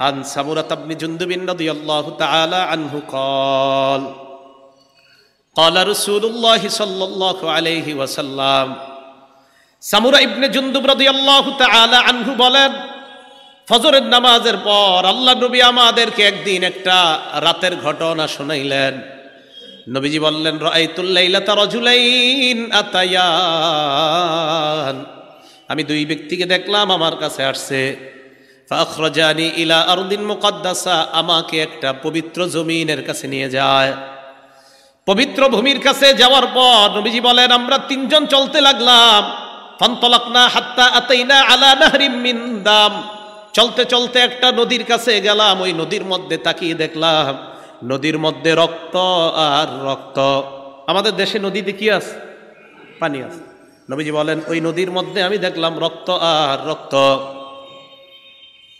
عن سمرة بن جندب رضي الله تعالى عنه قال قال رسول الله صلى الله عليه وسلم সামুরা ইবনে জুনদুব রাদিয়াল্লাহু তাআলা আনহু বলেন, ফজরের নামাজের পর আল্লাহ নবী আমাদেরকে একদিন একটা রাতের ঘটনা শোনাইলেন। নবীজি বললেন, রাআইতুল লাইলাতা রাজুলাইন আতায়ান, আমি দুই ব্যক্তিকে দেখলাম আমার কাছে আসছে। ফাখরাজানি ইলা আরদিন মুকদ্দাসা, আমাকে একটা পবিত্র জমিনের কাছে নিয়ে যায়। পবিত্র ভূমির কাছে যাওয়ার পর নবীজি বলেন, আমরা তিনজন চলতে লাগলাম। ফান্তলাকনা হাত্তা আতাইনা আলা নাহরিম মিন দাম, চলতে চলতে একটা নদীর কাছে গেলাম। ওই নদীর মধ্যে তাকিয়ে দেখলাম নদীর মধ্যে রক্ত আর রক্ত। আমাদের দেশে নদীতে কি আছে? পানি আছে। নবীজি বলেন, ওই নদীর মধ্যে আমি দেখলাম রক্ত আর রক্ত।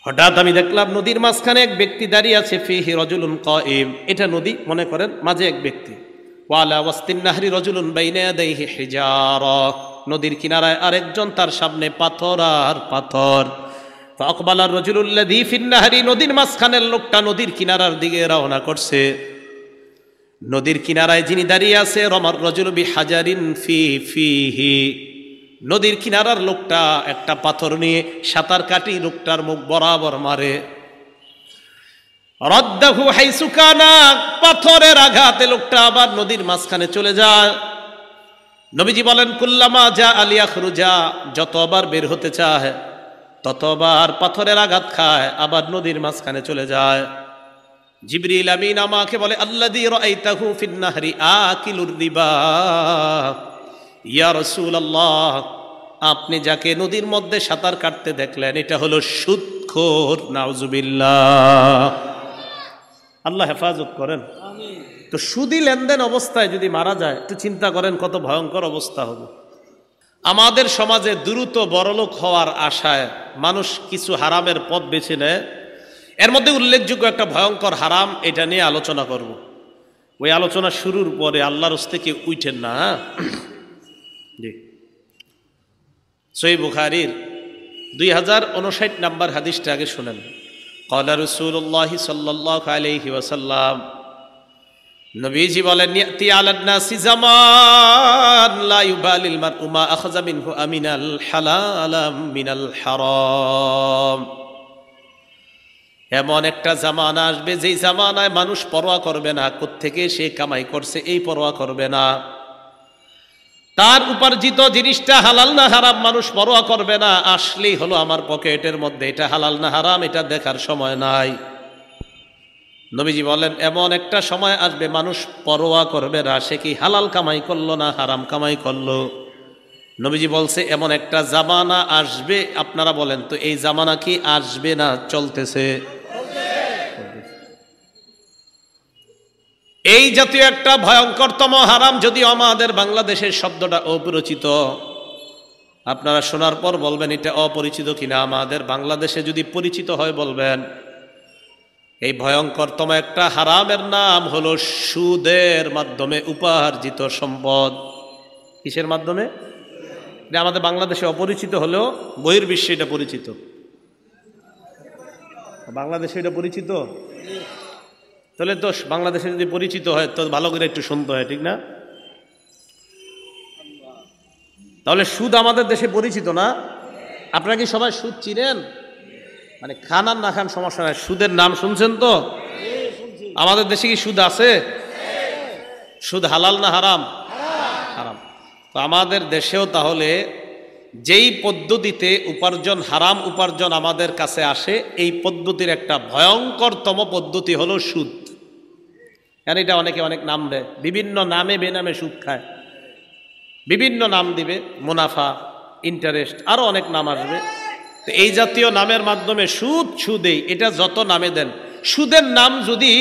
হঠাৎ আমি দেখলাম নদীর মাঝখানে এক ব্যক্তি দাঁড়িয়ে আছে। ফিহি রাজুলুন কাইম, এটা নদী মনে করেন, মাঝে এক ব্যক্তি। ওয়ালা ওয়াসতিন নাহরি রাজুলুন বাইনা ইয়াদাইহি হিজারা, নদীর কিনারায় আরেকজন, তার সামনে পাথর আর পাথর। ফাকবালা রাজুলুল লাযী ফিন নাহরি, নদীর মাঝখানের লোকটা নদীর কিনারার দিকে রওনা করছে। নদীর কিনারায় যিনি দাঁড়িয়ে আছে, রমার রাজুলু বিহাজারিন ফিহি, নদীর কিনারার লোকটা একটা পাথর নিয়ে সাঁতার কাটি লোকটার মুখ বরাবর মারে। রদ্দাহু হাইসু কানা, পাথরের আঘাতে লোকটা আবার নদীর মাঝখানে চলে যায়। নবীজি বলেন, কুল্লামা যা আলিয়াখরুজা, যতবার বের হতে চায় ততবার পাথরের আঘাত খায়, আবার নদীর মাঝখানে চলে যায়। জিবরিল আমিন আমাকে বলে, আল্লাযী রাআইতাহু ফিন নাহরি আকিলুর রিবা, ইয়া রাসূলুল্লাহ, আপনি যাকে নদীর মধ্যে সাঁতার কাটতে দেখলেন এটা হলো সুদখোর। নাউজুবিল্লাহ, আল্লাহ হেফাজত করেন। তো সুদি লেনদেন অবস্থায় যদি মারা যায়, একটু চিন্তা করেন কত ভয়ঙ্কর অবস্থা হবে। আমাদের সমাজে দ্রুত বড়লোক হওয়ার আশায় মানুষ কিছু হারামের পথ বেছে নেয়। এর মধ্যে উল্লেখযোগ্য একটা ভয়ঙ্কর হারাম, এটা নিয়ে আলোচনা করব। ওই আলোচনা শুরুর পরে আল্লাহর হস্তে কেউ উঠেন না। জি, সহিহ বুখারীর 2059 নম্বর হাদিসটা আগে শুনেন। ক্বালা রাসূলুল্লাহ সাল্লাল্লাহু আলাইহি ওয়াসাল্লাম, নবীজি বলেন, ইয়াতি আলান নাসি জামান লা ইউবালিল মারউ মা আখাযা মিনহু আমিনাল হালাল মিনাল হারাম। এমন একটা জামানা আসবে যেই জামানায় মানুষ পরোয়া করবে না কোত্থেকে সে কামাই করছে, এই পরোয়া করবে না। তার উপার্জিত জিনিসটা হালাল না হারাম মানুষ পরোয়া করবে না। আসলেই হলো আমার পকেটের মধ্যে, এটা হালাল না হারাম এটা দেখার সময় নাই। নবীজি বলেন, এমন একটা সময় আসবে মানুষ পরোয়া করবে না সে কি হালাল কামাই করলো না হারাম কামাই করলো। নবীজি বলছে, এমন একটা জামানা আসবে। আপনারা বলেন তো, এই জামানা কি আসবে না চলতেছে? এই জাতীয় একটা ভয়ঙ্করতম হারাম, যদিও আমাদের বাংলাদেশের শব্দটা অপরিচিত। আপনারা শোনার পর বলবেন এটা অপরিচিত কিনা। আমাদের বাংলাদেশে যদি পরিচিত হয় বলবেন। এই ভয়ঙ্করতম একটা হারামের নাম হলো সুদের মাধ্যমে উপার্জিত সম্পদ। কিসের মাধ্যমে? এটা আমাদের বাংলাদেশে অপরিচিত হলেও বহির্বিশ্বে এটা পরিচিত। বাংলাদেশে এটা পরিচিত, তাহলে তো বাংলাদেশে যদি পরিচিত হয় তো ভালো করে একটু শুনতে হয়, ঠিক না? তাহলে সুদ আমাদের দেশে পরিচিত না? আপনারা কি সবাই সুদ চিনেন? মানে খান আর না খান সমস্যা নাই, সুদের নাম শুনছেন তো? আমাদের দেশে কি সুদ আছে? সুদ হালাল না হারাম? হারাম। তো আমাদের দেশেও তাহলে যেই পদ্ধতিতে উপার্জন, হারাম উপার্জন আমাদের কাছে আসে, এই পদ্ধতির একটা ভয়ঙ্করতম পদ্ধতি হলো সুদ। কারণ এটা অনেকে অনেক নাম দেয়, বিভিন্ন নামে বেনামে সুদ খায়, বিভিন্ন নাম দিবে, মুনাফা, ইন্টারেস্ট, আরো অনেক নাম আসবে। তো এই জাতীয় নামের মাধ্যমে সুদ, সুদেই, এটা যত নামে দেন, সুদের নাম যদি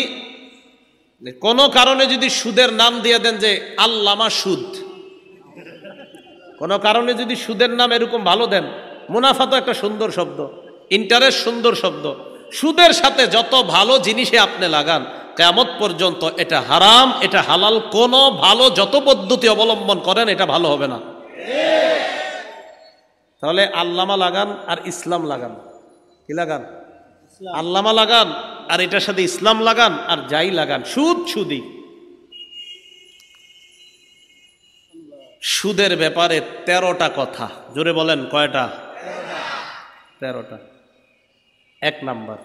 কোনো কারণে যদি সুদের নাম দিয়ে দেন যে আল্লামা সুদ, কোনো কারণে যদি সুদের নাম এরকম ভালো দেন, মুনাফা তো একটা সুন্দর শব্দ, ইন্টারেস্ট সুন্দর শব্দ, সুদের সাথে যত ভালো জিনিসে আপনি লাগান কিয়ামত পর্যন্ত এটা হারাম, এটা হালাল, কোনো ভালো যত পদ্ধতি অবলম্বন করেন এটা ভালো হবে না। তাহলে আল্লামা লাগান আর ইসলাম লাগান, কি লাগান? আল্লামা লাগান আর এটার সাথে ইসলাম লাগান আর যাই লাগান, সুদ সুদি। সুদের ব্যাপারে 13টা কথা, জোরে বলেন কয়টা? 13টা। 1 নাম্বার,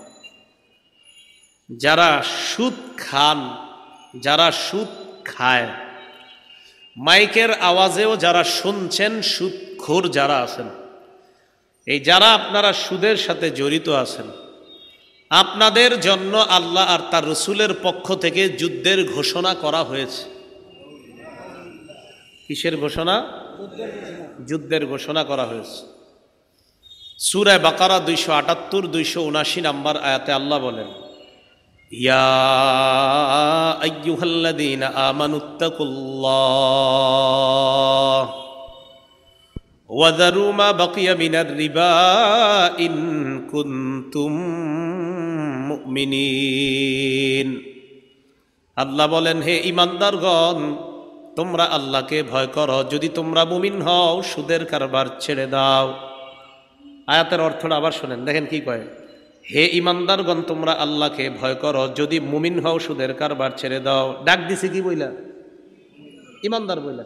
যারা সুদ খান, যারা সুদ খায়, মাইকের আওয়াজেও যারা শুনছেন, সুদখোর যারা আছেন, এই যারা আপনারা সুদের সাথে জড়িত আছেন, আপনাদের জন্য আল্লাহ আর তার রসুলের পক্ষ থেকে যুদ্ধের ঘোষণা করা হয়েছে। কিসের ঘোষণা? যুদ্ধের ঘোষণা করা হয়েছে। সূরা বাকারা 278 279 নম্বর আয়াতে আল্লাহ বলেন, ইয়া আইয়ুহাল্লাযীনা আমানুত্তাকুল্লাহ ওয়া যারু মা বাকিয়া মিনার রিবা ইন কুনতুম মুমিনিন। আল্লাহ বলেন, হে ঈমানদারগণ, তোমরা আল্লাহকে ভয় করো, যদি তোমরা মুমিন হও, সুদের কারবার ছেড়ে দাও। আয়াতের অর্থটা আবার শোনেন, দেখেন কি কয়, হে ঈমানদারগণ, তোমরা আল্লাহকে ভয় করো, যদি মুমিন হও, সুদের কারবার ছেড়ে দাও। ডাক দিছে কি বইলা? ঈমানদার বইলা।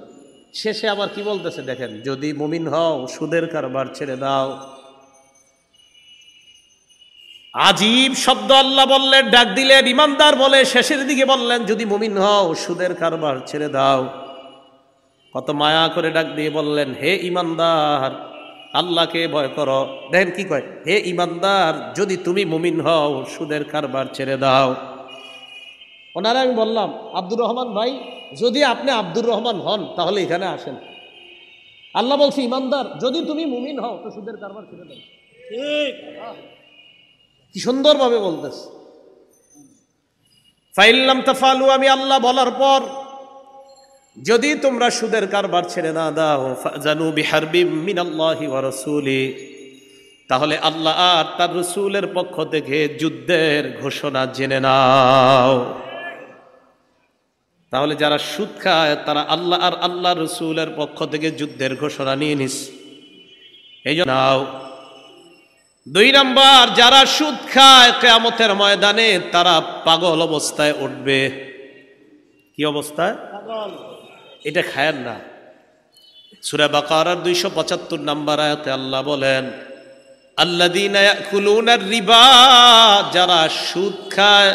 শেষে আবার কি বলতেছে দেখেন, যদি মুমিন হও, সুদের কারবার ছেড়ে দাও। আজীব শব্দ আল্লাহ বললেন, ডাক দিলেন, ঈমানদার বলে শেষের দিকে বললেন যদি মুমিন হও, সুদের কারবার ছেড়ে দাও। কত মায়া করে ডাক দিয়ে বললেন, হে ঈমানদার, আল্লাহকে ভয় করো। দেখেন কি কয়, হে ঈমানদার, যদি তুমি মুমিন হও, সুদের কারবার ছেড়ে দাও। ওনারা আমি বললাম, আব্দুর রহমান ভাই, যদি আপনি আব্দুর রহমান হন তাহলে এখানে আসেন। আল্লাহ বলছে, ঈমানদার, যদি তুমি মুমিন হও তো সুদের কারবার ছেড়ে দাও। ঠিক, কি সুন্দরভাবে বলতেছে। ফাইল্লাম তাফালু, আমি আল্লাহ বলার পর যদি তোমরা সুদের কারবার ছেড়ে না দাও, ফাজানু বিহারবিম মিনাল্লাহি ওয়া রাসূলি, তাহলে আল্লাহ আর তার রাসূলের পক্ষ থেকে যুদ্ধের ঘোষণা জেনে নাও। তাহলে যারা সুদ খায় তারা আল্লাহ আর আল্লাহ রাসূলের পক্ষ থেকে যুদ্ধের ঘোষণা নিয়ে নিস, এই জন্য নাও। 2 নাম্বার, যারা সুদ খায় কিয়ামতের ময়দানে তারা পাগল অবস্থায় উঠবে। কি অবস্থায়? পাগল। এটা খায়েন না। সূরা বাকারার 275 নম্বর আয়াতে আল্লাহ বলেন, আল্লাযীনা ইয়াকুলুনার রিবা, যারা সুদ খায়,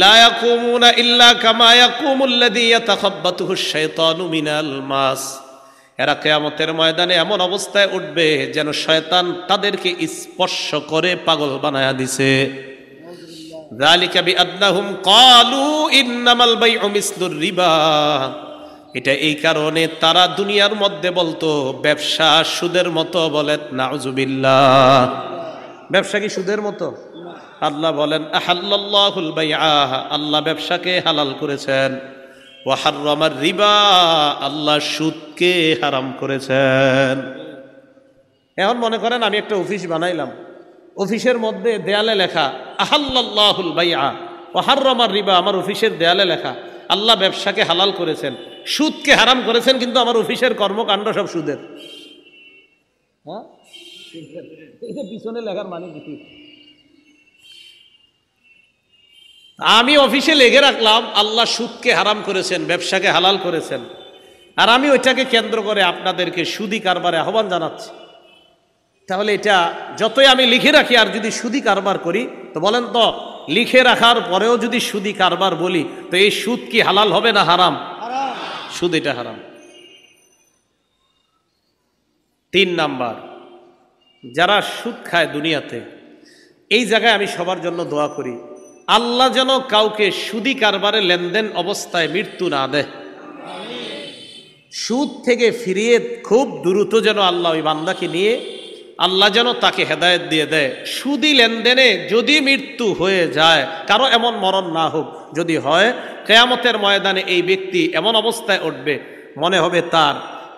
লা ইয়াকুমুনা ইল্লা কামা ইয়াকুমুল্লাযী ইয়াতাখাব্বাতুহুশ শাইতানু মিনাল মাস, এরা কিয়ামতের ময়দানে এমন অবস্থায় উঠবে যেন শয়তান তাদেরকে স্পর্শ করে পাগল বানায়া দিছে। যালিকা বিআন্নাহুম ক্বালু ইন্নামাল বাইউ মিসলুর রিবা, এটা এই কারণে তারা দুনিয়ার মধ্যে বলতো ব্যবসা সুদের মতো। বলেন নাউজুবিল্লাহ। ব্যবসা কি সুদের মতো? আল্লাহ বলেন, আহাল্লাল্লাহুল বাইআ, আল্লাহ ব্যবসাকে হালাল করেছেন, ওয়া হাররামার রিবা, আল্লাহ সুদকে হারাম করেছেন। এখন মনে করেন আমি একটা অফিস বানাইলাম, অফিসের মধ্যে দেয়ালে লেখা আহাল্লাল্লাহুল বাইআ ওয়া হাররামার রিবা, আমার অফিসের দেয়ালে লেখা আল্লাহ ব্যবসাকে হালাল করেছেন, সুদকে হারাম করেছেন, কিন্তু আমার অফিসের কর্মকাণ্ড সব সুদের। হ্যাঁ, এটা পিছনে লেখার মানে কি? আমি অফিসে লেগে রাখলাম আল্লাহ সুদকে হারাম করেছেন, ব্যবসাকে হালাল করেছেন, আর আমি ওইটাকে কেন্দ্র করে আপনাদেরকে সুদি কারবারে আহ্বান জানাচ্ছি। তাহলে এটা যতই আমি লিখে রাখি আর যদি সুদি কারবার করি, তো বলেন তো, লিখে রাখার পরেও যদি সুদি কারবার বলি, তো এই সুদ কি হালাল হবে না হারাম? সুদ এটা হারাম। 3 নাম্বার, যারা সুদ খায় দুনিয়াতে, এই জায়গায় আমি সবার জন্য দোয়া করি, আল্লাহ যেন কাউকে সুদি কারবারে লেনদেন অবস্থায় মৃত্যু না দেয়। সুদ থেকে ফিরিয়ে খুব দ্রুত যেন আল্লাহ ওই বান্দাকে নিয়ে আল্লাহ যেন তাকে হেদায়েত দিয়ে দেয়। সুদি লেনদেনে যদি মৃত্যু হয়ে যায়, কারো এমন মরণ না হোক, যদি হয়, কিয়ামতের ময়দানে এই ব্যক্তি এমন অবস্থায় উঠবে, মনে হবে তার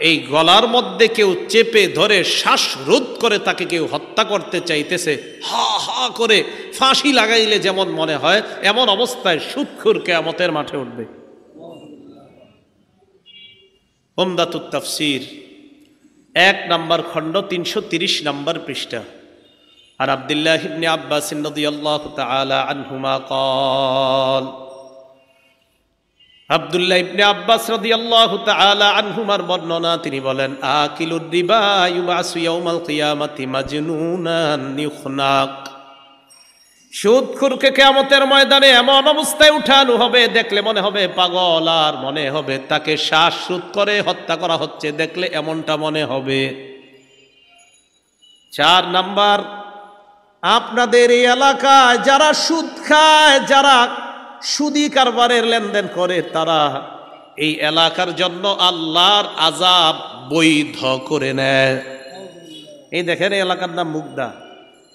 এই গলার মধ্যে কেউ চেপে ধরে শ্বাসরোধ করে তাকে কেউ হত্যা করতে চাইতেছে, হা হা করে ফাঁসি লাগাইলে যেমন মনে হয়, এমন অবস্থায় সুদখোর কিয়ামতের মাঠে উঠবে। উমদাতুত তাফসীর 1 নম্বর খণ্ড 330 নম্বর পৃষ্ঠা। আর আব্দুল্লাহ ইবনে আব্বাস রাদিয়াল্লাহু তাআলা আনহুমা قال আব্দুল্লাহ ইবনে আব্বাস রাদিয়াল্লাহু তাআলা আনহুমার বর্ণনা, তিনি বলেন, আকিলুর রিবা ইউবাসু ইয়াউমাল কিয়ামাতি মাজনুনান ইউখনাক। সুদখোরকে কিয়ামতের ময়দানে এমন অবস্থায় উঠানো হবে, দেখলে মনে হবে পাগল, আর মনে হবে তাকে শ্বাসরোধ করে হত্যা করা হচ্ছে, দেখলে এমনটা মনে হবে। 4 নাম্বার, আপনাদের এই এলাকায় যারা সুদ খায়, যারা সুদি কারবারের লেনদেন করে, তারা এই এলাকার জন্য আল্লাহর আযাব বৈধ করে নেয়। এই দেখেন, এই এলাকার নাম মুগদা।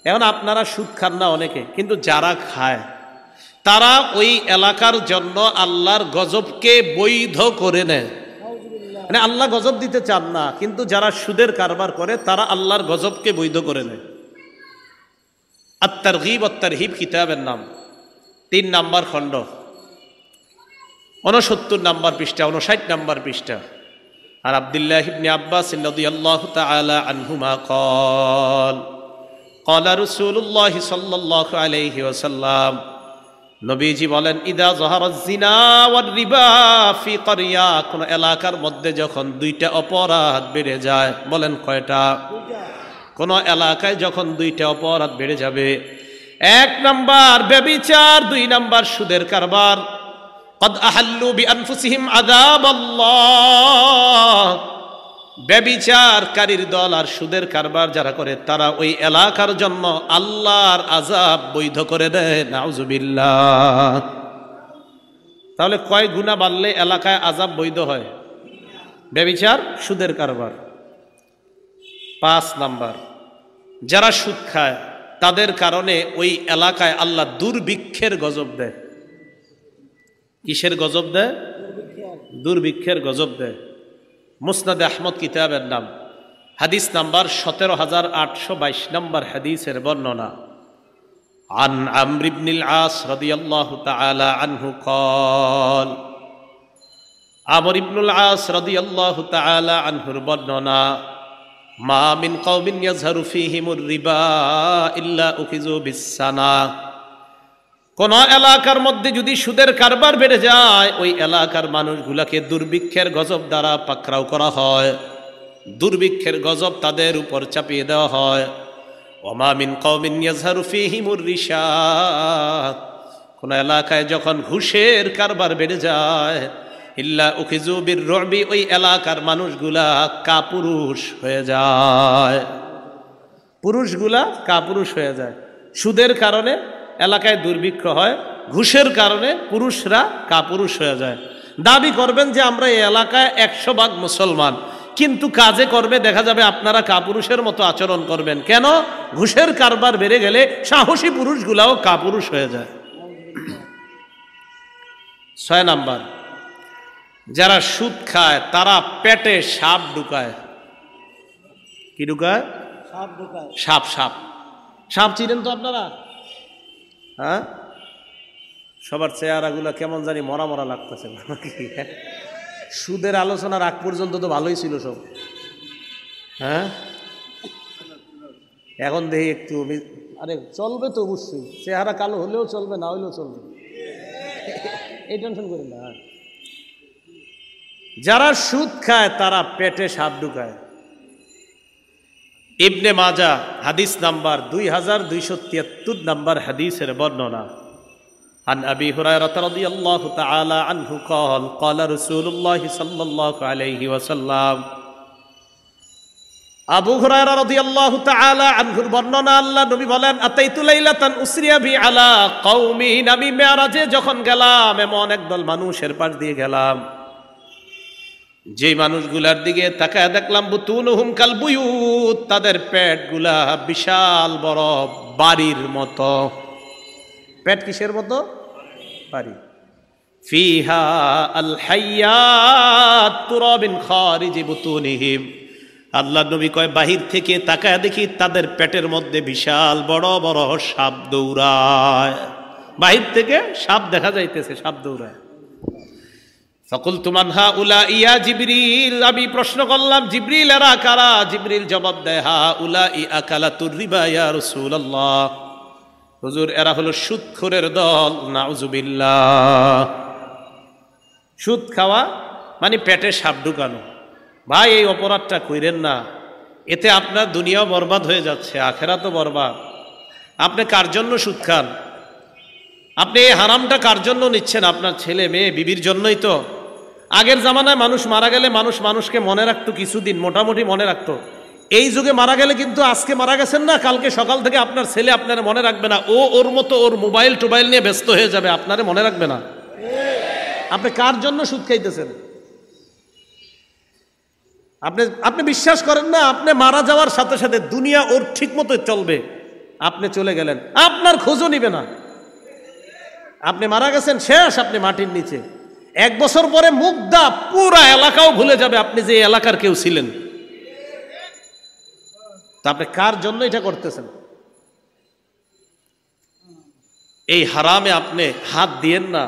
এখন আপনারা সুদ খান না অনেকে, কিন্তু যারা খায় তারা ওই এলাকার জন্য আল্লাহর গজবকে বৈধ করে নেয়। মানে আল্লাহ গজব দিতে চান না, কিন্তু যারা সুদের কারবার করে তারা আল্লাহর গজবকে বৈধ করে নেয়। আত-তারগীব ওয়াত-তারহীব কিতাবের নাম, 3 নাম্বার খণ্ড, 69 নাম্বার পৃষ্ঠা, 59 নাম্বার পৃষ্ঠা। আর আব্দুল্লাহ ইবনে আব্বাস রাদিয়াল্লাহু তাআলা আনহুমা قال قال رسول الله صلى الله عليه وسلم, নবীজি বলেন, ইদা যাহারাজ জিনা ওয়ার রিবা ফি ক্বরিয়া, কোন এলাকার মধ্যে যখন 2টা অপরাধ বেড়ে যায়, বলেন কয়টা? কোন এলাকায় যখন 2টা অপরাধ বেড়ে যাবে, 1 নাম্বার ব্যভিচার, 2 নাম্বার সুদের কারবার, কদ আহাল্লু বিআনফুসিহিম আযাবাল্লাহ, ব্যভিচারকারীর দল আর সুদের কারবার যারা করে তারা ওই এলাকার জন্য আল্লাহর আযাব বৈধ করে দেয়। নাউজুবিল্লাহ। তাহলে কয় গুনাহ বাড়লে এলাকায় আযাব বৈধ হয়? ব্যভিচার, সুদের কারবার। 5 নাম্বার, যারা সুদ খায় তাদের কারণে ওই এলাকায় আল্লাহ দুর্ভিক্ষের গজব দেয়। কিসের গজব দেয়? দুর্ভিক্ষের গজব দেয়। মুসনাদে আহমদ কিতাবের নাম, হাদিস নাম্বার 17822 নম্বর হাদিসের বর্ণনা। আন আমর ইবনুল আস রাদিয়াল্লাহু তাআলা আনহু قال, আমর ইবনুল আস রাদিয়াল্লাহু তাআলা আনহুর বর্ণনা, মা মিন কওমিন ইয়াজহারু ফীহিমুর রিবা ইল্লা উখিযু বিসসানা, কোন এলাকার মধ্যে যদি সুদের কারবার বেড়ে যায়, ওই এলাকার মানুষগুলাকে দুর্ভিক্ষের গজব দ্বারা পাকড়াও করা হয়, দুর্ভিক্ষের গজব তাদের উপর চাপিয়ে দেওয়া হয়। ওমা মিন কওমিন ইয়াজহারু ফীহিমুর রিশা, কোন এলাকায় যখন ঘুষের কারবার বেড়ে যায়, ইল্লা উখিযু বির-রু'বি, ওই এলাকার মানুষগুলা কাপুরুষ হয়ে যায়, পুরুষগুলা কাপুরুষ হয়ে যায়। সুদের কারণে এলাকায় দুর্ভিক্ষ হয়, ঘুষের কারণে পুরুষরা কাপুরুষ হয়ে যায়। দাবি করবেন যে আমরা এই এলাকায় 100% মুসলমান, কিন্তু কাজে করবে দেখা যাবে আপনারা কাপুরুষের মতো আচরণ করবেন। কেন? ঘুষের কারবার বেড়ে গেলে সাহসী পুরুষগুলাও কাপুরুষ হয়ে যায়। 6 নাম্বার, যারা সুদ খায় তারা পেটে সাপ ঢুকায়। কি ঢুকায়? সাপ ঢুকায়। সাপ, সাপ, সাপ চিনেন তো আপনারা? হ্যাঁ, সবার চেহারাগুলো কেমন জানি মরা মরা লাগতেছে। সুদের আলোচনার আগ পর্যন্ত তো ভালোই ছিল সব। হ্যাঁ, এখন দেখি একটু, আরে চলবে তো অবশ্যই, চেহারা কালো হলেও চলবে, না হলেও চলবে, এই টেনশন করেন না। যারা সুদ খায় তারা পেটে সাপ ঢুকায়। ইবনে মাজা হাদিস নাম্বার 2273 নম্বর হাদিসের বর্ণনা। আন আবি হুরায়রা রাদিয়াল্লাহু তাআলা আনহু قال قال رسول الله صلى الله عليه وسلم, আবু হুরায়রা রাদিয়াল্লাহু তাআলা আনহুর বর্ণনা, আল্লাহ নবী বলেন, আতাইতু লাইলাতান উসরিয়া বি আলা কওমিন, আমি মেরাজে যখন গেলাম এমন একদল মানুষের পাশ দিয়ে গেলাম, যে মানুষগুলার দিকে তাকায় দেখলাম, বুতুনুহুম কাল বুয়ুত, তাদের পেটগুলা বিশাল বড় বাড়ির মতো। পেট কিসের মতো? বাড়ি। ফিহা আল হাইয়াত তুরাবিন খারিজি বুতুনিহিম, আল্লাহ নবী কয় বাহির থেকে তাকায় দেখি তাদের পেটের মধ্যে বিশাল বড় বড় সাপ দৌড়ায়। বাহির থেকে সাপ দেখা যাইতেছে, সাপ দৌড়ায়। ফাকুলতু মান হাউলাই ইয়া জিবরিল, আমি প্রশ্ন করলাম জিবরিল এরা কারা? জিবরিল জবাব দেয় হাউলাই আকালাতুর রিবা ইয়া রাসূলুল্লাহ, হুজুর এরা হলো সুদখোরের দল, নাউজুবিল্লাহ। সুদ খাওয়া মানে পেটে সাপ ঢুকানো। ভাই এই অপরাধটা কইরেন না, এতে আপনার দুনিয়াও বরবাদ হয়ে যাচ্ছে, আখেরাতও বরবাদ। আপনি কার জন্য সুদ খান? আপনি এই হারামটা কার জন্য নিচ্ছেন? আপনার ছেলে মেয়ে বিবির জন্যই তো। আগের জামানায় মানুষ মারা গেলে মানুষ মানুষকে মনে রাখতো কিছুদিন, মোটামুটি মনে রাখতো। এই যুগে মারা গেলে কিন্তু আজকে মারা গেছেন না, কালকে সকাল থেকে আপনার ছেলে আপনার মনে রাখবে না, ও ওর মতো ওর মোবাইল টোবাইল নিয়ে ব্যস্ত হয়ে যাবে, আপনারে মনে রাখবে না। আপনি কার জন্য সুদ খাইতেছেন? আপনি বিশ্বাস করেন না, আপনি মারা যাওয়ার সাথে সাথে দুনিয়া ওর ঠিক মতো চলবে, আপনি চলে গেলেন, আপনার খোঁজও নিবে না। আপনি মারা গেছেন, শেষ, আপনি মাটির নিচে। 1 বছর পরে মুগ্ধা পুরা এলাকাও ভুলে যাবে আপনি যে এলাকার কেউ ছিলেন। তা আপনি কার জন্য এটা করতেছেন? এই হারামে আপনি হাত দিয়েন না।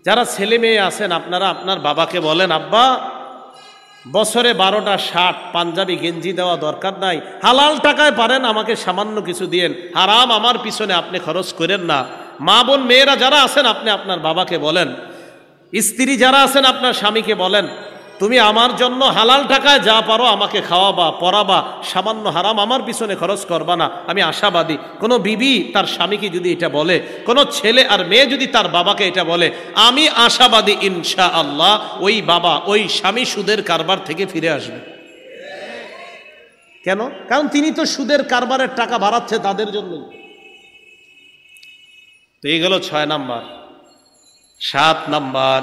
যারা ছেলে মেয়ে আছেন আপনারা আপনার বাবাকে বলেন, আব্বা বছরে 12টা শার্ট পাঞ্জাবি গেঞ্জি দেওয়া দরকার নাই, হালাল টাকায় পারেন আমাকে সামান্য কিছু দিয়েন, হারাম আমার পিছনে আপনি খরচ করেন না। মা বোন মেয়েরা যারা আছেন আপনি আপনার বাবাকে বলেন, স্ত্রী যারা আছেন আপনার স্বামীকে বলেন, তুমি আমার জন্য হালাল টাকায় যা পারো আমাকে খাওয়াবা, পরাবা, সামান্য হারাম আমার পিছনে খরচ করবা না। আমি আশাবাদী কোনো বিবি তার স্বামীকে যদি এটা বলে, কোনো ছেলে আর মেয়ে যদি তার বাবাকে এটা বলে, আমি আশাবাদী ইনশাআল্লাহ ওই বাবা ওই স্বামী সুদের কারবার থেকে ফিরে আসবে। কেন? কারণ তিনি তো সুদের কারবারের টাকা বাড়াচ্ছে তাদের জন্যই। তো এই গেল 6 নাম্বার। 7 নাম্বার,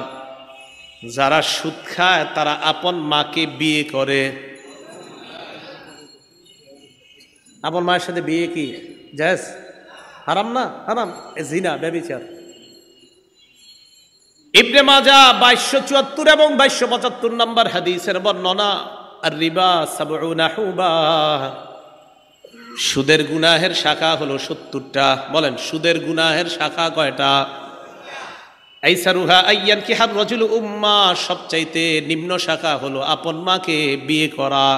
যারা সুদ খায় তারা আপন মাকে বিয়ে করে। আপন মায়ের সাথে বিয়ে কি জায়েজ? হারাম না? হারাম, জিনা, ব্যভিচার। ইবনে মাজাহ 2274 এবং 2275 নম্বর হাদিসের বর্ণনা, আর রিবা 70 হুবা, সুদের গুনাহের শাখা হলো 70টা। বলেন সুদের গুনাহের শাখা কয়টা? আইসারুহা আইয়ান কিহার রাজুল উম্মা, সবচাইতে নিম্ন শাখা হলো আপন মাকে বিয়ে করা।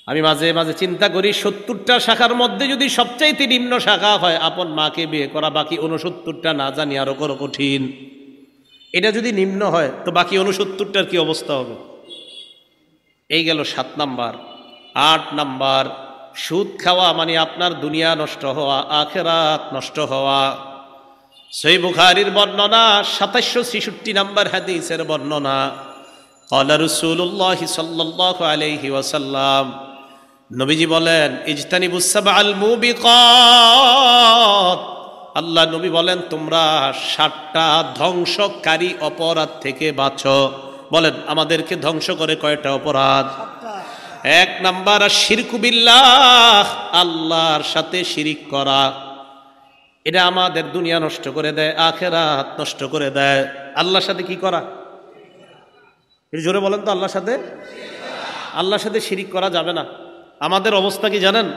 আমি মাঝে মাঝে চিন্তা করি 70টা শাখার মধ্যে যদি সবচাইতে নিম্ন শাখা হয় আপন মাকে বিয়ে করা, বাকি 69টা না জানি আরো কঠিন। এটা যদি নিম্ন হয় তো বাকি 69টার কি অবস্থা হবে? এই গেল 7 নাম্বার। 8 নাম্বার, সুদ খাওয়া মানে আপনার দুনিয়া নষ্ট হওয়া, আখিরাত নষ্ট হওয়া। সহিহ বুখারীর বর্ণনা 2766 নম্বর হাদিসের বর্ণনা, ক্বালা রাসূলুল্লাহ সাল্লাল্লাহু আলাইহি ওয়াসাল্লাম, নবীজি বলেন, ইজতানিবুস সাবআল মুবিকাত, আল্লাহ নবী বলেন তোমরা 7টা ধ্বংসকারী অপরাধ থেকে বাঁচো। বলেন আমাদেরকে ধ্বংস করে কয়টা অপরাধ? 1 নাম্বার শিরকু বিল্লাহ, আল্লাহর সাথে শিরিক করা। এটা আমাদের দুনিয়া নষ্ট করে দেয়, আখিরাত নষ্ট করে দেয়। আল্লাহর সাথে কি করা? এর জোরে বলেন তো, আল্লাহর সাথে শিরিক করা যাবে না। আমাদের অবস্থা কি জানেন?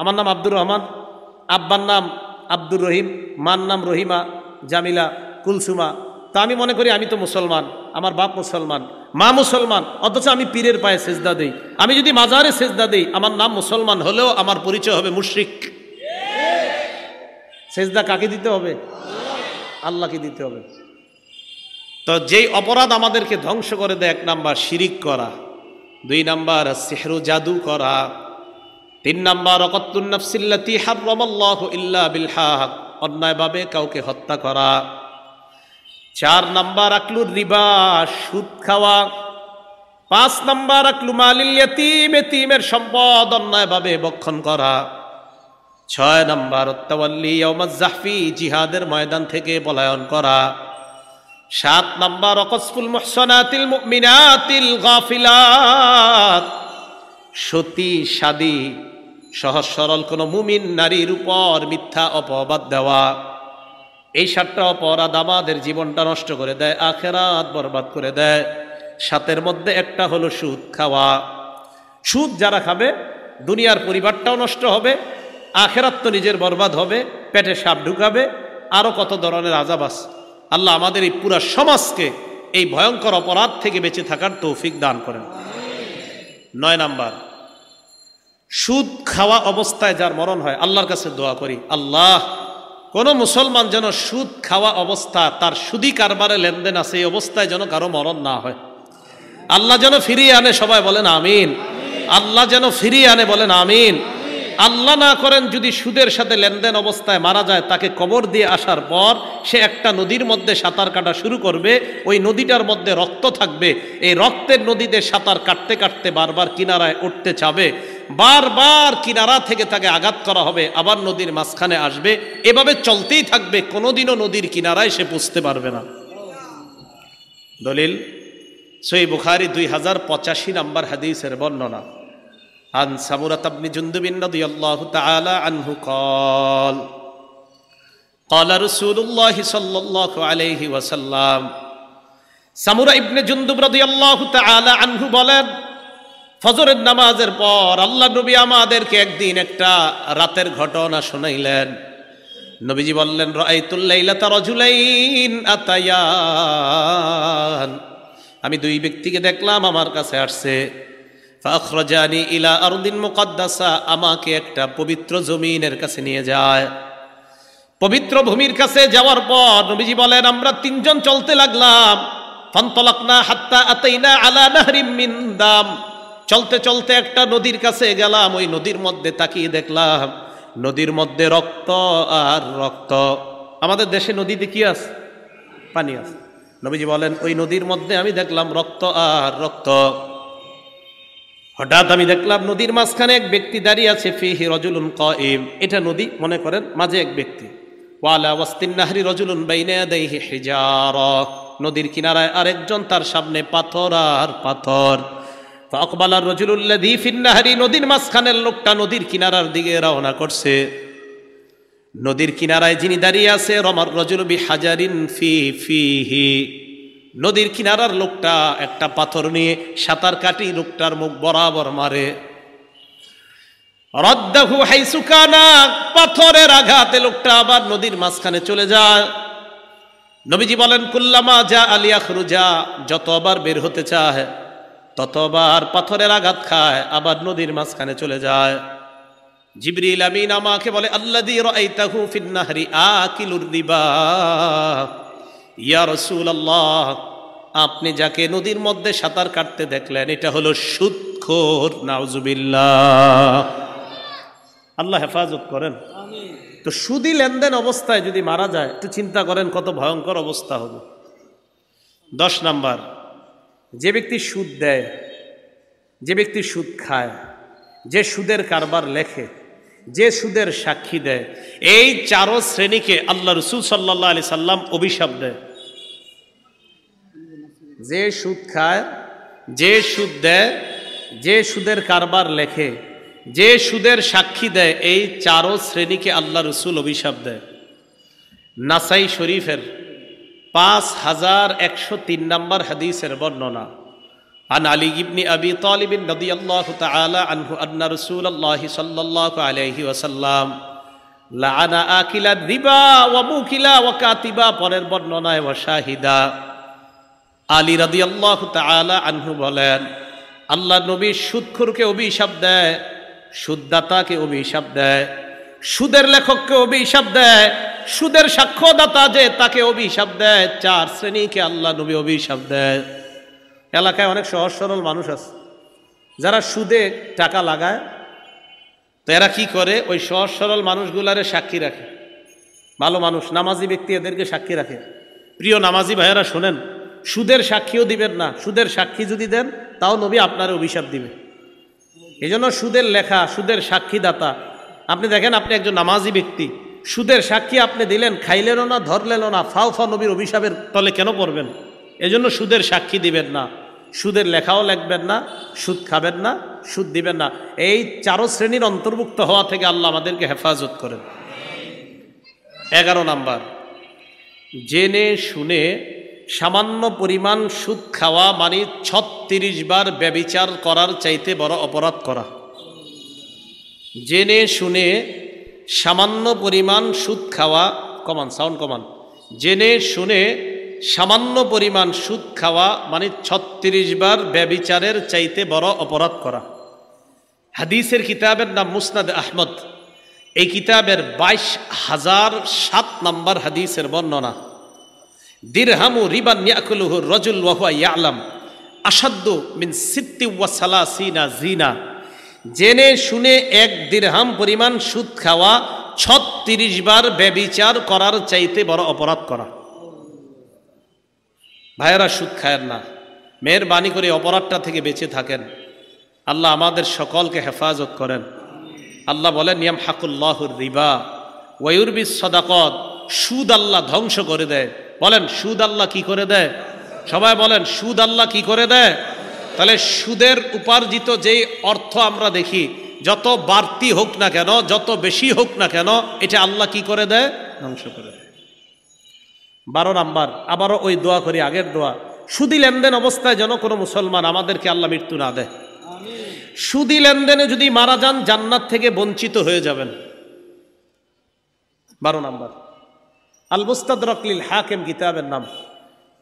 আমার নাম আব্দুর রহমান, আব্বার নাম আব্দুর রহিম, মার নাম রহিমা, জামিলা, কুলসুমা। তা আমি মনে করি আমি তো মুসলমান, আমার বাপ মুসলমান, মা মুসলমান, অথচ আমি পীরের পায়ে সেজদা দেই। আমি যদি মাজারে সেজদা দেই, আমার নাম মুসলমান হলেও আমার পরিচয় হবে মুশরিক। সেজদা কাকে দিতে হবে? আল্লাহকে দিতে হবে। তো যেই অপরাধ আমাদেরকে ধ্বংস করে দেয়, 1 নাম্বার শিরিক করা, 2 নাম্বার সিহরু জাদু করা, 3 নাম্বার ওয়াকাতুন নাফসিল্লাতী হারামাল্লাহু ইল্লা বিল হক, অন্যায়ভাবে কাউকে হত্যা করা, 4 নাম্বার আকলুর রিবা, সুদ খাওয়া, 5 নাম্বার আকলু মালিল ইয়াতীম, এতিমের সম্পদ অন্যায়ভাবে ভক্ষণ করা, 6 নাম্বার তাওয়াল্লি ইয়াউমাজ জাহফি, জিহাদের ময়দান থেকে পলায়ন করা, 7 নাম্বার ওয়াকসফুল মুহসানাতিল মুমিনাতিল গাফিলাত, সতী সাদী সহজ সরল কোন মুমিন নারীর উপর মিথ্যা অপবাদ দেওয়া। এই 7টা অপরাধ আমাদের জীবনটা নষ্ট করে দেয়, আখিরাত বরবাদ করে দেয়। 7-এর মধ্যে একটা হলো সুদ খাওয়া। সুদ যারা খাবে দুনিয়ার পরিবারটাও নষ্ট হবে, আখিরাত তো নিজের বরবাদ হবে, পেটে সাপ ঢুকাবে, আরো কত ধরনের আযাব আছে। আল্লাহ আমাদের এই পুরা সমাজকে এই ভয়ঙ্কর অপরাধ থেকে বেঁচে থাকার তৌফিক দান করেন। 9 নাম্বার, সুদ খাওয়া অবস্থায় যার মরণ হয়, আল্লাহর কাছে দোয়া করি, আল্লাহ কোন মুসলমান যেন সুদ খাওয়া অবস্থা, তার সুদি কারবারে লেনদেন আছে, এই অবস্থায় যেন কারো মরণ না হয়। আল্লাহ যেন ফিরিয়ে আনে, সবাই বলেন আমিন। আল্লাহ যেন ফিরিয়ে আনে, বলেন আমিন। আল্লাহ না করেন যদি সুদের সাথে লেনদেন অবস্থায় মারা যায়, তাকে কবর দিয়ে আসার পর সে একটা নদীর মধ্যে সাঁতার কাটা শুরু করবে, ওই নদীটার মধ্যে রক্ত থাকবে, এই রক্তের নদীতে সাঁতার কাটতে কাটতে বারবার কিনারায় উঠতে চাবে, বারবার কিনারা থেকে তাকে আঘাত করা হবে, আবার নদীর মাঝখানে আসবে, এভাবে চলতেই থাকবে, কোনোদিনও নদীর কিনারায় সে পৌঁছতে পারবে না। দলিল সহিহ বুখারী 2085 নম্বর হাদিসের বর্ণনা। আন সামুরা ইবনে জুনদুব রাদিয়াল্লাহু তাআলা আনহু قال قال رسول الله صلى الله عليه وسلم। সামুরা ইবনে জুনদুব রাদিয়াল্লাহু তাআলা আনহু বলেন, ফজরের নামাজের পর আল্লাহ নবী আমাদেরকে একদিন একটা রাতের ঘটনা শোনাইলেন। নবীজি বললেন, রাআইতুল লাইলাতা রাজুলাইন আতায়ান, আমি দুই ব্যক্তিকে দেখলাম আমার কাছে আসছে। ফাখরাজানি ইলা আরদিন মুকদ্দাসা, আমাকে একটা পবিত্র জমিনের কাছে নিয়ে যায়। পবিত্র ভূমির কাছে যাওয়ার পর নবীজি বলেন, আমরা তিনজন চলতে লাগলাম। ফানতালাকনা হাত্তা আতাইনা আলা নাহরিম মিন দাম, চলতে চলতে একটা নদীর কাছে গেলাম, ওই নদীর মধ্যে তাকিয়ে দেখলাম নদীর মধ্যে রক্ত আর রক্ত। আমাদের দেশে নদীতে কি আছে? পানি আছে। নবীজি বলেন, ওই নদীর মধ্যে আমি দেখলাম রক্ত আর রক্ত। হঠাৎ আমি দেখলাম নদীর মাঝখানে এক ব্যক্তি দাঁড়িয়ে আছে, ফিহি রাজুলুন কাইম, এটা নদী মনে করেন, মাঝে এক ব্যক্তি। ওয়ালা ওয়াসতিন নাহরি রাজুলুন বাইনা ইয়াদাইহি হিজারা, নদীর কিনারায় আরেকজন, তার সামনে পাথর আর পাথর। ফাকবালার রাজুলুল্লাযী ফিন নাহরি, নদীর মাঝখানের লোকটা নদীর কিনারার দিকে রওনা করছে। নদীর কিনারায় যিনি দাঁড়িয়ে আছে, রমার রাজুলু বিহাজারিন ফিহি, নদীর কিনারার লোকটা একটা পাথর নিয়ে সাঁতার কাটি লোকটার মুখ বরাবর মারে। রদ্দাহু হাইসু কানা, পাথরের আঘাতে লোকটা আবার নদীর মাঝখানে চলে যায়। নবীজি বলেন, কুল্লামা যা আলিয়া খুরুজা, যতবার বের হতে চায় ততবার পাথরের আঘাত খায়, আবার নদীর মাঝখানে চলে যায়। জিবরিল আমিন আমাকে বলে, আল্লাযী রাআইতাহু ফিন নাহরি আকিলুর রিবা, ইয়া রাসূলুল্লাহ, আপনি যাকে নদীর মধ্যে সাঁতার কাটতে দেখলেন এটা হলো সুদখোর। নাউজুবিল্লাহ, আল্লাহ হেফাজত করেন। তো সুদি লেনদেন অবস্থায় যদি মারা যায়, একটু চিন্তা করেন কত ভয়ঙ্কর অবস্থা হবে। 10 নাম্বার, যে ব্যক্তি সুদ দেয়, যে ব্যক্তি সুদ খায়, যে সুদের কারবার লেখে, যে সুদের সাক্ষী দেয়, এই 4 শ্রেণীকে আল্লাহ রাসূল সাল্লাল্লাহু আলাইহি সাল্লাম অভিশাপ দেয়। যে সুদ খায়, যে সুদ দেয়, যে সুদের কারবার লেখে, যে সুদের সাক্ষী দেয়, এই 4 শ্রেণীকে আল্লাহ রাসূল অভিশাপ দেয়। নাসাই শরীফের 5103 নম্বর হাদিসের বর্ণনা। আন আলী ইবনে আবি তালিব রাদিয়াল্লাহু তাআলা আনহু আন্না রাসূলুল্লাহ সাল্লাল্লাহু আলাইহি ওয়াসাল্লাম লাআনা আকিলার রিবা ওয়া মুকিলা ওয়া কাতিবা, পরের বর্ণনায় ওয়া শাহিদা। আলী রাদিয়াল্লাহু তাআলা আনহু বলেন, আল্লাহ নবী সুদখোরকে অভিশাপ দেয়, সুদদাতাকে অভিশাপ দেয়, সুদের লেখককে অভিশাপ দেয়, সুদের সাক্ষ্যদাতা যে তাকে অভিশাপ দেয়। 4 শ্রেণীকে আল্লাহ নবী অভিশাপ দেয়। এলাকায় অনেক সহজ সরল মানুষ আছে যারা সুদে টাকা লাগায়, তো এরা কি করে, ওই সহজ সরল মানুষগুলারে সাক্ষী রাখে। ভালো মানুষ, নামাজি ব্যক্তি এদেরকে সাক্ষী রাখে। প্রিয় নামাজি ভাইয়েরা শোনেন, সুদের সাক্ষীও দিবেন না। সুদের সাক্ষী যদি দেন তাও নবী আপনার অভিশাপ দিবে। এই জন্য সুদের লেখা, সুদের সাক্ষীদাতা, আপনি দেখেন আপনি একজন নামাজি ব্যক্তি, সুদের সাক্ষী আপনি দিলেন, খাইলেনও না, ধরলেনও না, ফাও ফা নবীর অভিশাপের তলে কেন পড়বেন? এজন্য সুদের সাক্ষী দিবেন না, সুদের লেখাও লিখবেন না, সুদ খাবেন না, সুদ দিবেন না। এই 4 শ্রেণীর অন্তর্ভুক্ত হওয়া থেকে আল্লাহ আমাদেরকে হেফাজত করেন। 11 নাম্বার, জেনে শুনে সামান্য পরিমাণ সুদ খাওয়া মানে 36 বার ব্যভিচার করার চাইতে বড় অপরাধ করা। জেনে শুনে সামান্য পরিমাণ সুদ খাওয়া, কমান সাউন্ড কমান, জেনে শুনে সামান্য পরিমাণ সুদ খাওয়া মানে 36 বার ব্যভিচারের চাইতে বড় অপরাধ করা। হাদিসের কিতাবের নাম মুসনাদ আহমদ। এই কিতাবের 22,007 নম্বর হাদিসের বর্ণনা। দিরহামু রিবান ইয়াকুলুহু রাজুল ওয়া হুয়া ইয়ালাম আশাদ্দু মিন 36 জিনা। জেনে শুনে 1 দিরহাম পরিমাণ সুদ খাওয়া 36 বার ব্যভিচার করার চাইতে বড় অপরাধ করা। ভাইয়েরা, সুদ খায়েন না, মেহেরবানি করে অপরাধটা থেকে বেঁচে থাকেন। আল্লাহ আমাদের সকলকে হেফাজত করেন। আল্লাহ বলেন ইয়ামহাকুল্লাহুর রিবা ওয়া ইউরবিস সাদাকাত। সুদ আল্লাহ ধ্বংস করে দেয়। বলেন, সুদ আল্লাহ কি করে দেয়? সবাই বলেন, সুদ আল্লাহ কি করে দেয়? তাহলে সুদের উপার্জিত যেই অর্থ আমরা দেখি, যত বাড়তি হোক না কেন, যত বেশি হোক না কেন, এটা আল্লাহ কি করে দেয়? ধ্বংস করে দেয়। 12 নাম্বার, আবারও ওই দোয়া করি, আগের দোয়া, সুদি লেনদেন অবস্থায় যেন কোনো মুসলমান আমাদেরকে আল্লাহ মৃত্যু না দেয়। সুদি লেনদেনে যদি মারা যান, জান্নাত থেকে বঞ্চিত হয়ে যাবেন। 12 নাম্বার, আল মুস্তাদরাক লিল হাকিম কিতাবের নাম।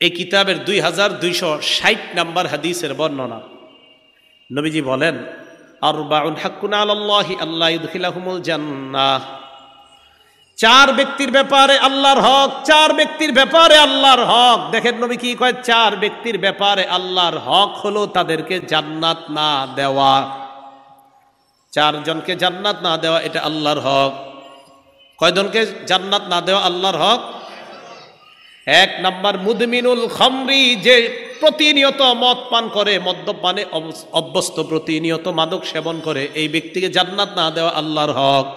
এই কিতাবের 2260 নাম্বার হাদিসের বর্ণনা। নবীজি বলেন, আরবাউন হাক্কুন আলাল্লাহি আল্লাহ ইউদখিলাহুমুল জান্নাহ। 4 ব্যক্তির ব্যাপারে আল্লাহর হক, 4 ব্যক্তির ব্যাপারে আল্লাহর হক। দেখেন নবী কি কয়, 4 ব্যক্তির ব্যাপারে আল্লাহর হক হলো তাদেরকে জান্নাত না দেওয়া। 4 জনকে জান্নাত না দেওয়া, এটা আল্লাহর হক। কয়জনকে জান্নাত না দেওয়া আল্লাহর হক? 1 নাম্বার, মুদমিনুল খামরি, যে প্রতিনিয়ত মদ পান করে, মদ্যপানে অভ্যস্ত, প্রতিনিয়ত মাদক সেবন করে, এই ব্যক্তিকে জান্নাত না দেওয়া আল্লাহর হক।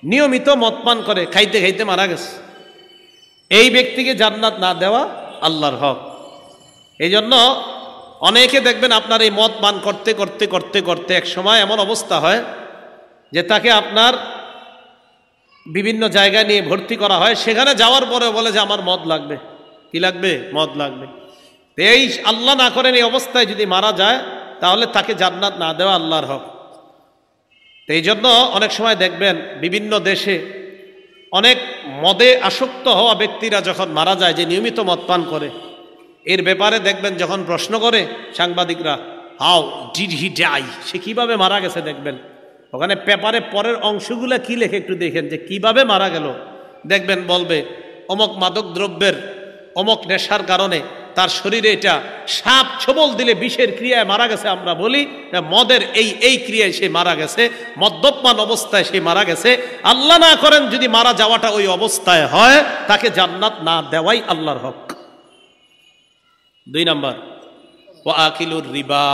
নিয়মিত মদ পান করে, খাইতে খাইতে মারা গেছে, এই ব্যক্তিকে জান্নাত না দেওয়া আল্লাহর হক। এই জন্য অনেকে দেখবেন আপনার এই মদ পান করতে করতে করতে করতে এক সময় এমন অবস্থা হয় যে তাকে আপনার বিভিন্ন জায়গায় নিয়ে ভর্তি করা হয়। সেখানে যাওয়ার পরে বলে যে আমার মদ লাগবে। কি লাগবে? মদ লাগবে। এই আল্লাহ না করেন এই অবস্থায় যদি মারা যায়, তাহলে তাকে জান্নাত না দেওয়া আল্লাহর হক। এই জন্য অনেক সময় দেখবেন বিভিন্ন দেশে অনেক মদে আসক্ত হওয়া ব্যক্তিরা যখন মারা যায়, যে নিয়মিত মদ পান করে, এর ব্যাপারে দেখবেন যখন প্রশ্ন করে সাংবাদিকরা, হাউ ডিড হি ডাই, সে কিভাবে মারা গেছে, দেখবেন ওখানে পেপারে পরের অংশগুলো কি লেখে একটু দেখেন যে কিভাবে মারা গেল। দেখবেন বলবে অমক মাদক দ্রব্যের অমক নেশার কারণে তার শরীরে এটা সাপ ছোবল দিলে বিষের ক্রিয়ায় মারা গেছে। আমরা বলি মদের এই ক্রিয়ায় সে মারা গেছে, মদ্যপান অবস্থায় সে মারা গেছে। আল্লাহ না করেন যদি মারা যাওয়াটা ওই অবস্থায় হয়, তাকে জান্নাত না দেওয়াই আল্লাহর হক। 2 নাম্বার, ওয়া আকিলুর রিবা,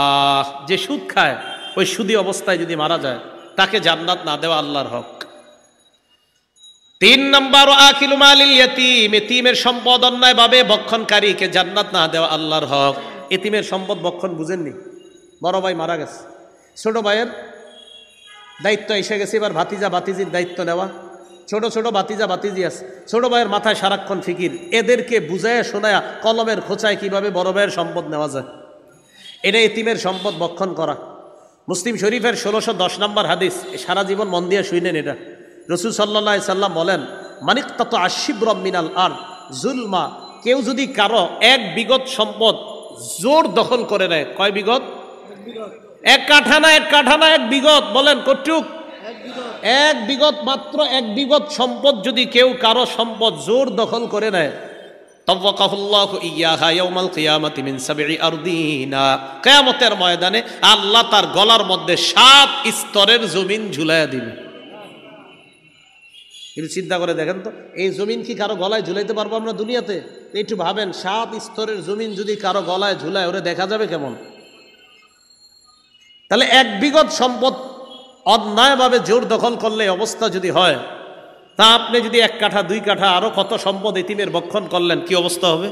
যে সুদ খায়, ওই সুদি অবস্থায় যদি মারা যায়, তাকে জান্নাত না দেওয়া আল্লাহর হক। 3 নাম্বার, ওয়া আকিলু মালিল ইয়াতীম, এতিমের সম্পদ অন্যায়ভাবে ভক্ষণকারীকে জান্নাত না দেওয়া আল্লাহর হক। এতিমের সম্পদ ভক্ষণ বুঝেননি? বড় ভাই মারা গেছে, ছোট ভাইয়ের দায়িত্ব এসে গেছে, এবার ভাতিজা ভাতিজির দায়িত্ব নেওয়া। ছোট ছোট ভাতিজা ভাতিজি আছে, ছোট ভাইয়ের মাথায় সারাক্ষণ ফিকির, এদেরকে বুঝায় শোনায়া কলমের খোঁচায় কিভাবে বড় ভাইয়ের সম্পদ নেওয়া যায়। এটা এতিমের সম্পদ ভক্ষণ করা। মুসলিম শরীফের 1610 নম্বর হাদিস, সারা জীবন মন দিয়ে শুনেন এটা। রাসূল সাল্লাল্লাহু আলাইহি সাল্লাম বলেন, মানিকতাতা আশিবরাম মিনাল আরদ জুলমা, কেউ যদি কারো 1 বিঘত সম্পদ জোর দখল করে নেয়। কয় বিঘত? 1 কাঠা না, 1 কাঠা না, 1 বিঘত। বলেন কতটুক? 1 বিঘত, মাত্র 1 বিঘত সম্পদ যদি কেউ কারো সম্পদ জোর দখল করে নেয়, তাওয়াকাহুল্লাহু ইয়াহা ইয়াউমাল কিয়ামাতি মিন 7 আরদিনা, কিয়ামতের ময়দানে আল্লাহ তার গলার মধ্যে 7 স্তরের জমিন ঝুলাইয়া দিবে। একটু চিন্তা করে দেখেন তো, এই জমিন কি কারো গলায় ঝুলাইতে পারবো আমরা দুনিয়াতে? একটু ভাবেন, 7 স্তরের জমিন যদি কারো গলায় ঝুলায়, ওরে দেখা যাবে কেমন? তাহলে 1 বিঘত সম্পদ অন্যায়ভাবে জোর দখল করলে অবস্থা যদি হয়, তা আপনি যদি 1 কাঠা 2 কাঠা আরো কত সম্পদ এতিমের ভক্ষণ করলেন, কি অবস্থা হবে?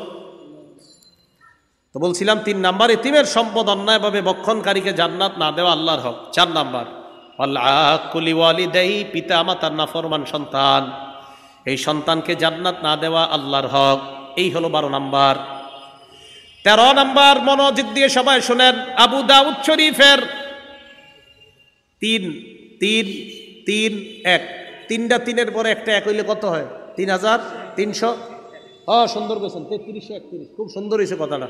তো বলছিলাম 3 নাম্বার, এতিমের সম্পদ অন্যায়ভাবে ভক্ষণকারীকে জান্নাত না দেওয়া আল্লাহর হক। 4 নাম্বার, আল্লাকুলি ওয়ালিদাই, পিতা মাতার নাফরমান সন্তান, এই সন্তানকে জান্নাত না দেওয়া আল্লাহর হক। এই হলো 12 নাম্বার। 13 নাম্বার, মনোযোগ দিয়ে সবাই শুনেন, আবু দাউদ শরীফের 3-3-3-1, 3টা 3-এর পরে একটা 1 হইলে কত হয়? 3300। সুন্দর বলছেন, 3331, খুব সুন্দর হয়েছে কথাটা।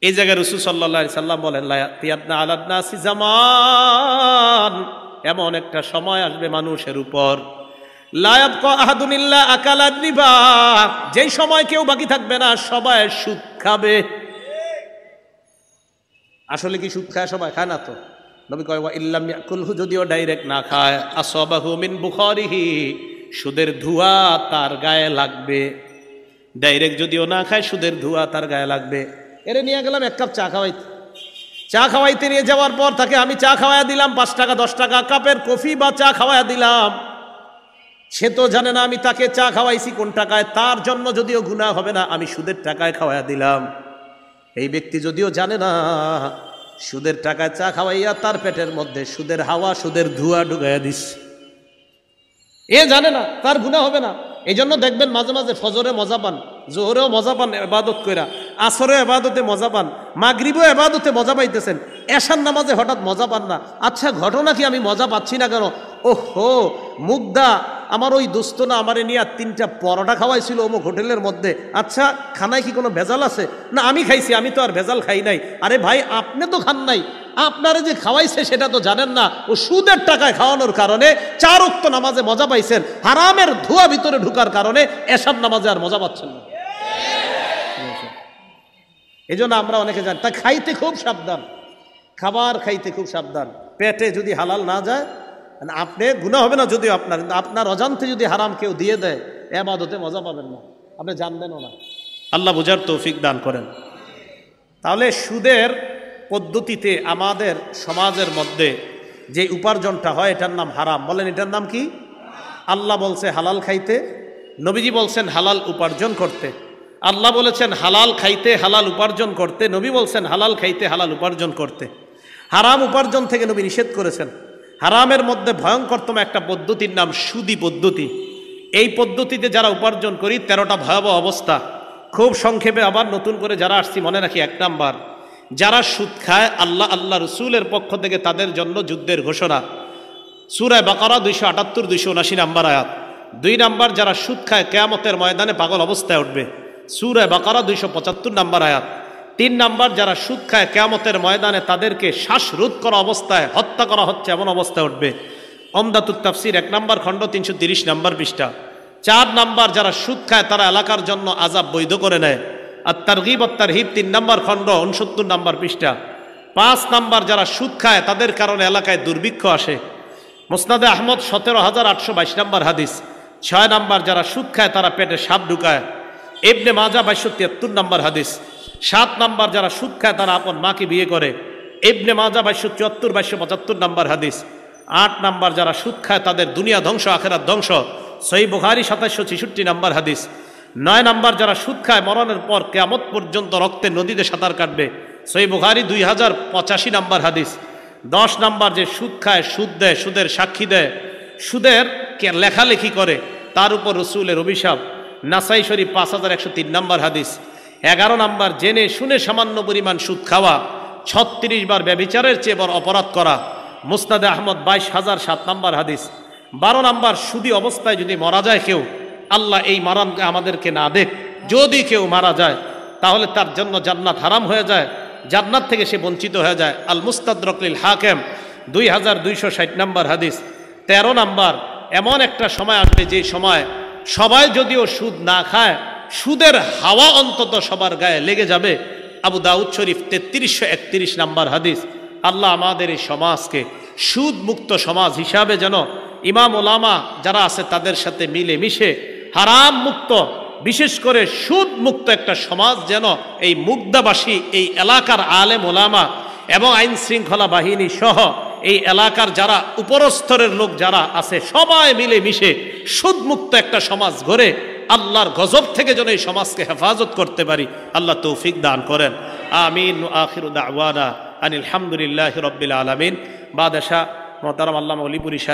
এই জায়গায় রাসূল সাল্লাল্লাহু আলাইহি সাল্লাম বলেন, লা ইয়াতিয়ানা আলান নাসি জামান, এমন একটা সময় আসবে মানুষের উপর, লা ইয়াবকা আহাদুন ইল্লা আকালা রিবা, যেই সময় কেউ বাকি থাকবে না, সবাই সুদ খাবে। আসলে কি সুদ খায়? সবাই খায় না তো। নবী কয় ওয়া ইল্লাম ইয়াকুলহু, যদিও ডাইরেক্ট না খায়, আসাবাহু মিন বুখারিহি, সুদের ধোঁয়া তার গায়ে লাগবে। ডাইরেক্ট যদিও না খায়, সুদের ধোঁয়া তার গায়ে লাগবে। এরে নিয়ে গেলাম এক কাপ চা খাওয়াইতে, চা খাওয়াইতে নিয়ে যাওয়ার পর তাকে আমি চা খাওয়াইয়া দিলাম 5 টাকা 10 টাকা কাপের কফি বা চা খাওয়াইয়া দিলাম। সে তো জানে না আমি তাকে চা খাওয়াইছি কোন টাকায়, তার জন্য যদিও গুনাহ হবে না, আমি সুদের টাকায় খাওয়াইয়া দিলাম। এই ব্যক্তি যদিও জানে না, সুদের টাকায় চা খাওয়াইয়া তার পেটের মধ্যে সুদের হাওয়া, সুদের ধোঁয়া ঢুকাইয়া দিস। এ জানে না, তার গুনাহ হবে না। এই জন্য দেখবেন মাঝে মাঝে ফজরে মজা পান, জোহরেও মজা পান ইবাদত কইরা, আসরেও ইবাদতে মজা পান, মাগরিবেও ইবাদতে মজা পাইতেছেন, এশার নামাজে হঠাৎ মজা পান না। আচ্ছা, ঘটনা কি? আমি মজা পাচ্ছি না কেন? ওহো, মুগ্ধা আমার ওই দোস্ত না আমারে নিয়ে 3টা পরোটা খাওয়াইছিল অমুক হোটেলের মধ্যে। আচ্ছা, খানায় কি কোনো ভেজাল আছে? না, আমি খাইছি, আমি তো আর ভেজাল খাই নাই। আরে ভাই, আপনি তো খান নাই, আপনারে যে খাওয়াইছে সেটা তো জানেন না। ও সুদের টাকায় খাওয়ানোর কারণে 4 ওয়াক্ত নামাজে মজা পাইছেন, হারামের ধোঁয়া ভিতরে ঢুকার কারণে এসব নামাজে আর মজা পাচ্ছেন না। এই জন্য আমরা অনেকে জানি, তা খাইতে খুব সাবধান, খাবার খাইতে খুব সাবধান। পেটে যদি হালাল না যায়, আপনি গুনাহ হবে না যদিও আপনার, কিন্তু আপনার অজান্তে যদি হারাম কেউ দিয়ে দেয়, ইবাদতে মজা পাবেন না, আপনি জানবেনও না। আল্লাহ বুঝার তৌফিক দান করেন। তাহলে সুদের পদ্ধতিতে আমাদের সমাজের মধ্যে যে উপার্জনটা হয়, এটার নাম হারাম। বলেন, এটার নাম কি? আল্লাহ বলছে হালাল খাইতে, নবীজি বলছেন হালাল উপার্জন করতে। আল্লাহ বলেছেন হালাল খাইতে, হালাল উপার্জন করতে, নবী বলছেন হালাল খাইতে, হালাল উপার্জন করতে। হারাম উপার্জন থেকে নবী নিষেধ করেছেন। হারামের মধ্যে ভয়ঙ্করতম একটা পদ্ধতির নাম সুদি পদ্ধতি। এই পদ্ধতিতে যারা উপার্জন করি 13টা ভয়াবহ অবস্থা। খুব সংক্ষেপে আবার নতুন করে যারা আসছি মনে রাখি। 1 নাম্বার, যারা সুদ খায়, আল্লাহ রসুলের পক্ষ থেকে তাদের জন্য যুদ্ধের ঘোষণা, সূরা বাকারা 278 279 নাম্বার আয়াত। 2 নাম্বার, যারা সুদ খায় কিয়ামতের ময়দানে পাগল অবস্থায় উঠবে, সূরা বাকারা 275 নাম্বার আয়াত। 3 নাম্বার, যারা সুদ খায় কিয়ামতের ময়দানে তাদেরকে শ্বাসরোধ করা অবস্থায় হত্যা করা হচ্ছে, এমন অবস্থায় উঠবে। ওমদাতুত তাফসীর 1 নাম্বার খণ্ড 330 নাম্বার পৃষ্ঠা। 4 নাম্বার, যারা সুদ খায় তারা এলাকার জন্য আযাব বৈধ করে নেয়, আত-তারগীব ওয়াত-তারহীব 3 নাম্বার খণ্ড 69 নাম্বার পৃষ্ঠা। 5 নাম্বার, যারা সুদ খায় তাদের কারণে এলাকায় দুর্ভিক্ষ আসে, মুসনাদে আহমদ 17822 নাম্বার হাদিস। 6 নাম্বার, যারা সুদ খায় তারা পেটে সাপ ঢুকায়, ইবনে মাজাহ 2273 নাম্বার হাদিস। 7 নাম্বার, যারা সুদ খায় তারা আপন মাকে বিয়ে করে, ইবনে মাজাহ 2274 2275 নাম্বার হাদিস। 8 নাম্বার, যারা সুদ খায় তাদের দুনিয়া ধ্বংস আখিরাত ধ্বংস, সহিহ বুখারী 2766 নাম্বার হাদিস। 9 নাম্বার, যারা সুদ খায় মরণের পর কিয়ামত পর্যন্ত রক্তের নদীতে সাঁতার কাটবে, সহিহ বুখারী 2085 নাম্বার হাদিস। 10 নাম্বার, যে সুদ খায়, সুদ দেয়, সুদের সাক্ষী দেয়, সুদের লেখালেখি করে, তার উপর রসুলের অভিশাপ, নাসাই শরীফ 5103 নাম্বার হাদিস। 11 নাম্বার, জেনে শুনে সামান্য পরিমাণ সুদ খাওয়া, 36 বার ব্যভিচারের চেয়ে বড় অপরাধ করা, মুসনাদে আহমদ 22007 নাম্বার হাদিস। 12 নাম্বার, সুদী অবস্থায় যদি মারা যায় কেউ, আল্লাহ এই মারানকে আমাদেরকে না দেখ, যদি কেউ মারা যায় তাহলে তার জন্য জান্নাত হারাম হয়ে যায়, জান্নাত থেকে সে বঞ্চিত হয়ে যায়। আল মুস্তাদরাক লিল হাকিম 2260 নাম্বার হাদিস। 13 নাম্বার, এমন একটা সময় আসবে যে সময় সবাই যদিও সুদ না খায়, সুদের হাওয়া অন্তত সবার গায়ে লেগে যাবে। আবু দাউদ শরীফ 3331 নাম্বার হাদিস। আল্লাহ আমাদের এই সমাজকে সুদ মুক্ত সমাজ হিসাবে যেন ইমাম ওলামা যারা আছে তাদের সাথে মিলে মিশে হারাম মুক্ত, বিশেষ করে সুদ মুক্ত একটা সমাজ যেন এই মুগদাবাসী, এই এলাকার আলেম ওলামা এবং আইন শৃঙ্খলা বাহিনী সহ এই এলাকার যারা উপরস্তরের লোক যারা আছে সবাই মিলে মিশে সুদমুক্ত একটা সমাজ গড়ে আল্লাহর গজব থেকে যেন এই সমাজকে হেফাজত করতে পারি। আল্লাহ তৌফিক দান করেন। আমিন। আখিরু দাওয়ানা আনিল হামদুলিল্লাহি রাব্বিল আলামিন। বাদশাহ মোহতারাম আল্লামা ওলিপুরি সাহেব